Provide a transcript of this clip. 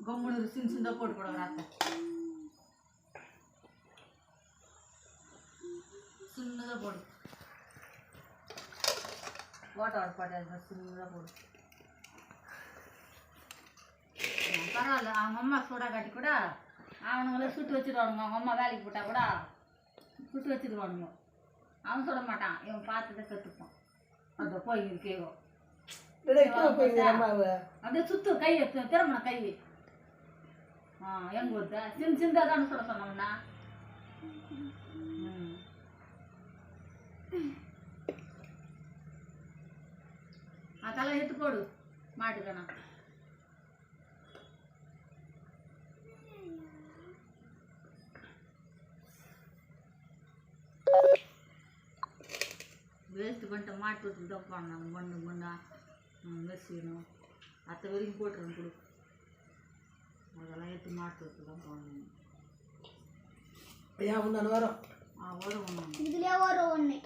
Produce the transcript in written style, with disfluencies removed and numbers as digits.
கம்முனு சின்ன சின்னதாக போட்டு போடுவாங்க அத்தை. சின்னதாக போடு. ஓட்ட பாட்டு சின்னதாக போடு. பரவாயில்ல, அவங்க அம்மா சூடாக காட்டி கூட அவனுங்களே சுட்டு வச்சுருவானுங்க. அவங்க அம்மா வேலைக்கு போட்டால் கூட சுட்டு வச்சுருவானுங்க. அவன் சொல்ல மாட்டான், இவன் பார்த்துட்டு கற்றுப்பான். அந்த போய் கேட்கும் அப்படியே சுத்து கை திரும்பின கை. எங்க ஊர்த்த சின்ன சின்னதாக தானே சொல்ல சொன்னோம்னா. அதெல்லாம் எடுத்து போடு மாட்டுக்கண்ணா. வேஸ்ட்டு பண்ணிட்டு மாட்டு விட்டு தான் பண்ணாங்க. மண்ணா மெஸ்ஸினும் அத்தை வரைக்கும் போட்டுருங்க கொடு. அதெல்லாம் எடுத்து மாட்டு விட்டு தான் பண்ணணும். ஐயா ஒன்று வரும். வரும் ஒன்று இதுலேயே வரும் ஒன்று.